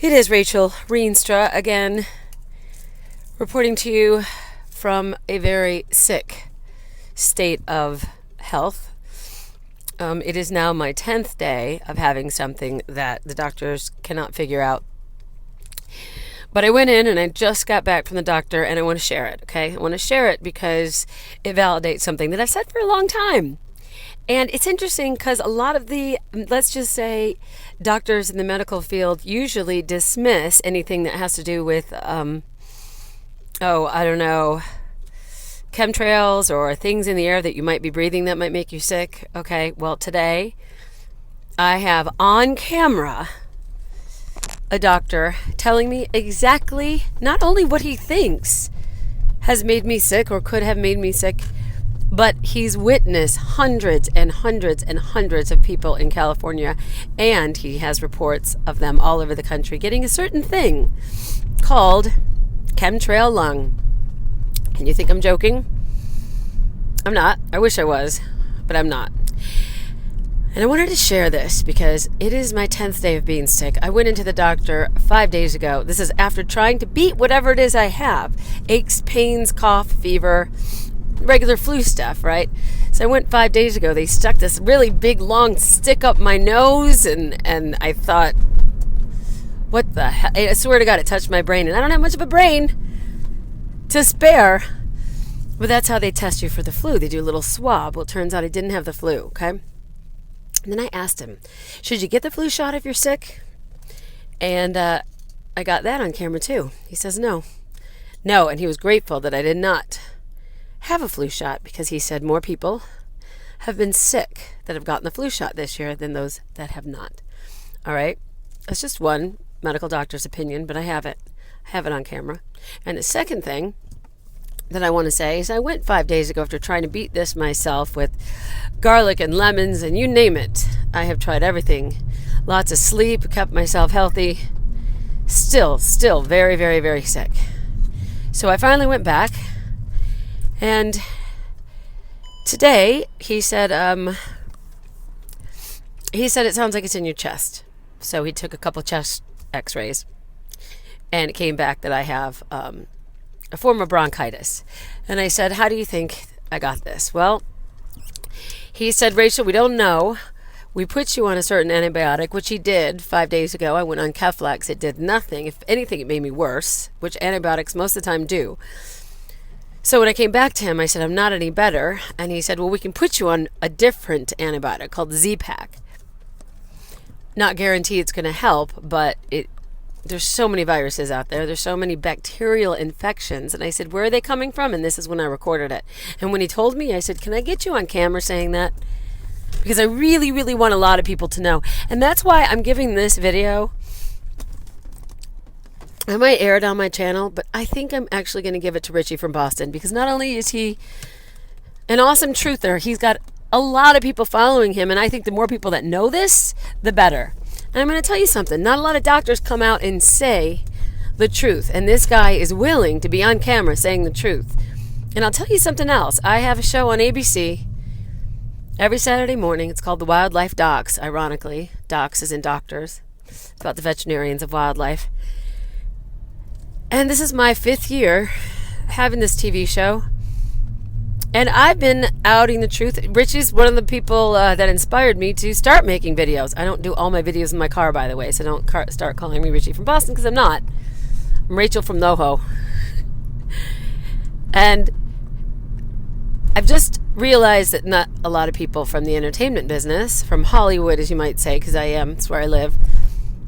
It is Rachel Reenstra again, reporting to you from a very sick state of health. It is now my 10th day of having something that the doctors cannot figure out. But I went in and I just got back from the doctor and I want to share it, okay? I want to share it because it validates something that I've said for a long time. And it's interesting because a lot of the, let's just say, doctors in the medical field usually dismiss anything that has to do with, chemtrails or things in the air that you might be breathing that might make you sick. Okay, well, today I have on camera a doctor telling me exactly not only what he thinks has made me sick or could have made me sick, but he's witnessed hundreds and hundreds and hundreds of people in California, and he has reports of them all over the country getting a certain thing called chem-trail lung. And you think I'm joking? I'm not. I wish I was, but I'm not. And I wanted to share this because it is my 10th day of being sick. I went into the doctor 5 days ago. This is after trying to beat whatever it is I have. Aches, pains, cough, fever, regular flu stuff, right? So I went 5 days ago. They stuck this really big, long stick up my nose, and I thought, what the hell? I swear to God, it touched my brain, and I don't have much of a brain to spare. But that's how they test you for the flu. They do a little swab. Well, it turns out I didn't have the flu, okay? And then I asked him, should you get the flu shot if you're sick? And I got that on camera too. He says no. No, and he was grateful that I did not have a flu shot because he said more people have been sick that have gotten the flu shot this year than those that have not. All right? That's just one medical doctor's opinion, but I have it. I have it on camera. And the second thing that I want to say is I went 5 days ago after trying to beat this myself with garlic and lemons and you name it. I have tried everything. Lots of sleep, kept myself healthy. Still very, very, very sick. So I finally went back, and today he said it sounds like it's in your chest. So he took a couple chest x-rays, and it came back that I have a form of bronchitis. And I said, how do you think I got this? Well, he said, Rachel, we don't know. We put you on a certain antibiotic, which he did 5 days ago. I went on Keflex. It did nothing. If anything, it made me worse, which antibiotics most of the time do. So when I came back to him, I said, I'm not any better. And he said, well, we can put you on a different antibiotic called Z-Pak. Not guarantee it's going to help, but there's so many viruses out there. There's so many bacterial infections. And I said, where are they coming from? And this is when I recorded it. And when he told me, I said, can I get you on camera saying that? Because I really, really want a lot of people to know. And that's why I'm giving this video. I might air it on my channel, but I think I'm actually going to give it to Richie from Boston. Because not only is he an awesome truther, he's got a lot of people following him. And I think the more people that know this, the better. And I'm going to tell you something. Not a lot of doctors come out and say the truth. And this guy is willing to be on camera saying the truth. And I'll tell you something else. I have a show on ABC every Saturday morning. It's called The Wildlife Docs, ironically. Docs as in doctors. It's about the veterinarians of wildlife. And this is my 5th year having this TV show. And I've been outing the truth. Richie's one of the people that inspired me to start making videos. I don't do all my videos in my car, by the way, so don't start calling me Richie from Boston, because I'm not. I'm Rachel from NoHo. And I've just realized that not a lot of people from the entertainment business, from Hollywood, as you might say, because I am, it's where I live,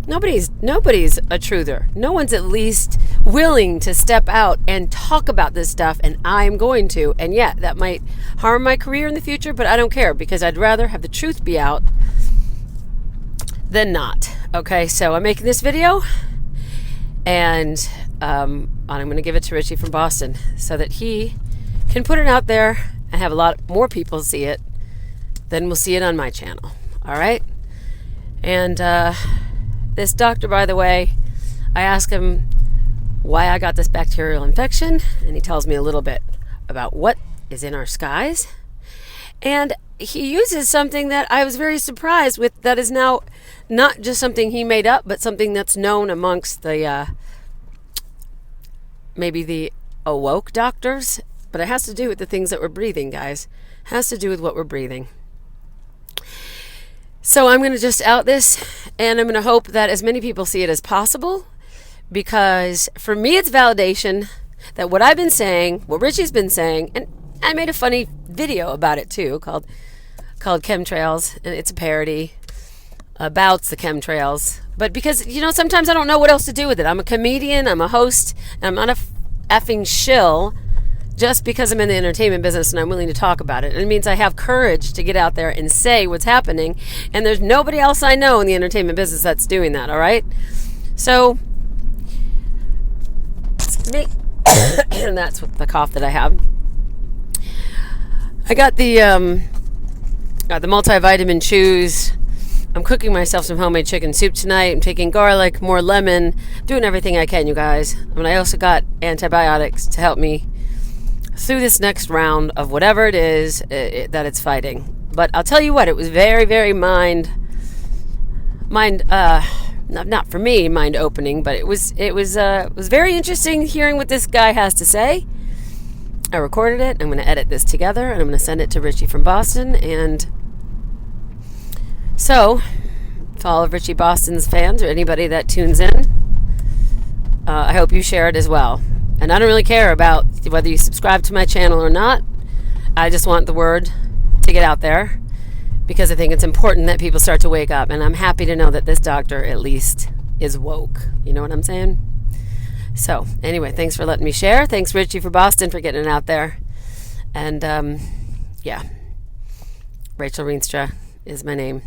nobody's a truther. No one's at least willing to step out and talk about this stuff, and I'm going to. And yeah, that might harm my career in the future, but I don't care, because I'd rather have the truth be out than not. Okay, so I'm making this video, and I'm going to give it to Richie from Boston so that he can put it out there and have a lot more people see it than will see it on my channel. All right? And this doctor, by the way, I asked him why I got this bacterial infection, and he tells me a little bit about what is in our skies. And he uses something that I was very surprised with, that is now not just something he made up, but something that's known amongst the maybe the awoke doctors. But it has to do with the things that we're breathing, guys. It has to do with what we're breathing. So I'm going to just out this, and I'm going to hope that as many people see it as possible, because for me it's validation that what I've been saying, what Richie's been saying, and I made a funny video about it too called Chemtrails, and it's a parody about the chemtrails. But because, sometimes I don't know what else to do with it. I'm a comedian, I'm a host, and I'm not a effing shill just because I'm in the entertainment business and I'm willing to talk about it. And it means I have courage to get out there and say what's happening, and there's nobody else I know in the entertainment business that's doing that, all right? So, and that's what the cough that I have. I got the multivitamin chews. I'm cooking myself some homemade chicken soup tonight. I'm taking garlic, more lemon, doing everything I can, you guys. And I also got antibiotics to help me through this next round of whatever it is that it's fighting. But I'll tell you what, it was very, very not for me, mind opening, but it was very interesting hearing what this guy has to say. I recorded it. I'm going to edit this together, and I'm going to send it to Richie from Boston. And so, to all of Richie Boston's fans or anybody that tunes in, I hope you share it as well. And I don't really care about whether you subscribe to my channel or not. I just want the word to get out there, because I think it's important that people start to wake up. And I'm happy to know that this doctor at least is woke. You know what I'm saying? So, anyway, thanks for letting me share. Thanks, Richie, for Boston, for getting it out there. And, Rachel Reenstra is my name.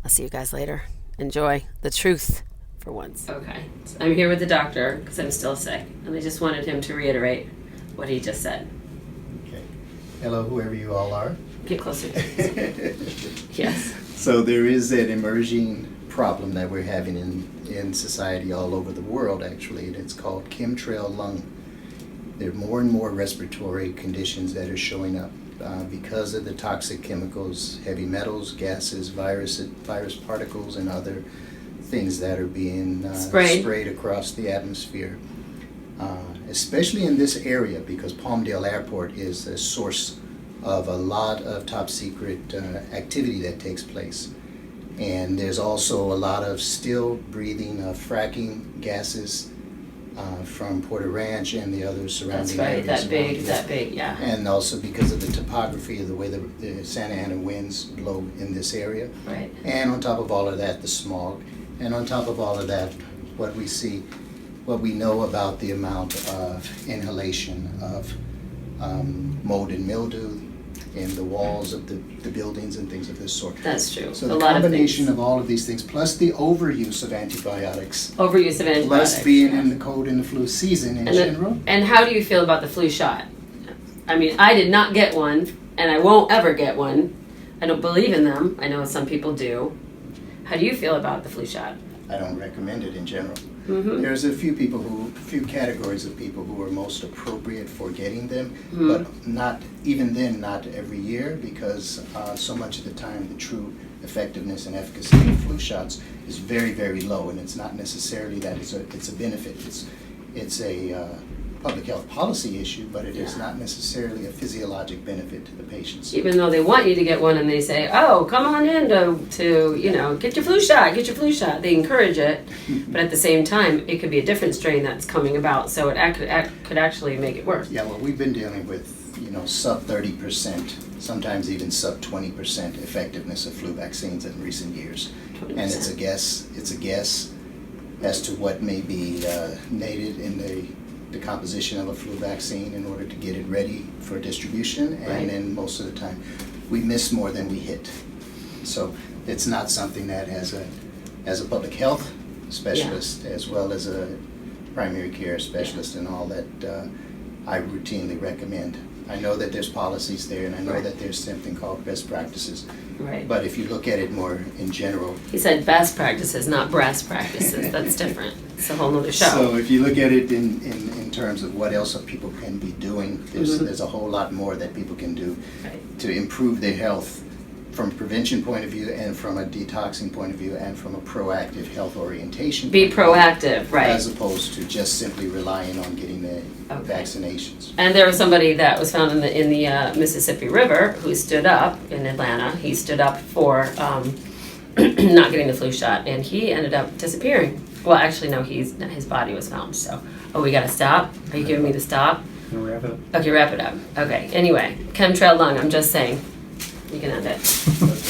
I'll see you guys later. Enjoy the truth for once. Okay, so I'm here with the doctor because I'm still sick, and I just wanted him to reiterate what he just said. Okay. Hello, whoever you all are. Get closer. Yes. So there is an emerging problem that we're having in society all over the world, actually, and it's called chem-trail lung. There are more and more respiratory conditions that are showing up because of the toxic chemicals, heavy metals, gases, virus particles, and other things that are being sprayed across the atmosphere. Especially in this area, because Palmdale Airport is a source of a lot of top secret activity that takes place. And there's also a lot of still breathing fracking gases from Porter Ranch and the other surrounding areas. That's right, that big, yeah. And also because of the topography of the way the Santa Ana winds blow in this area. Right. And on top of all of that, the smog. And on top of all of that, what we know about the amount of inhalation of mold and mildew in the walls of the buildings and things of this sort. That's true. So the combination of all of these things, plus the overuse of antibiotics. Plus being in the cold and the flu season in general. And how do you feel about the flu shot? I mean, I did not get one, and I won't ever get one. I don't believe in them. I know some people do. How do you feel about the flu shot? I don't recommend it in general. Mm-hmm. There's a few categories of people who are most appropriate for getting them, but not every year, because so much of the time the true effectiveness and efficacy of flu shots is very, very low, and it's not necessarily that it's a benefit. It's a public health policy issue, but it is not necessarily a physiologic benefit to the patients. Even though they want you to get one, and they say, "Oh, come on in to get your flu shot." They encourage it, but at the same time, it could be a different strain that's coming about, so it could actually make it worse. Yeah, well, we've been dealing with sub 30%, sometimes even sub 20% effectiveness of flu vaccines in recent years, 20%. And it's a guess as to what may be needed in the composition of a flu vaccine in order to get it ready for distribution, and then most of the time we miss more than we hit. So it's not something that as a public health specialist, as well as a primary care specialist and all that, I routinely recommend. I know that there's policies there, and I know that there's something called best practices. Right. But if you look at it more in general... He said best practices, not breast practices. That's different. It's a whole nother show. So if you look at it in terms of what else people can be doing, there's a whole lot more that people can do to improve their health from a prevention point of view and from a detoxing point of view and from a proactive health orientation Be point of view, proactive, right. as opposed to just simply relying on getting the Okay. vaccinations. And there was somebody that was found in the Mississippi River who stood up in Atlanta. He stood up for not getting the flu shot, and he ended up disappearing. Well, actually, no, his body was found. So, we got to stop. Are you giving me the stop? Can we wrap it up? Okay, wrap it up. Okay. Anyway, chemtrail lung. I'm just saying. You can end it. Okay.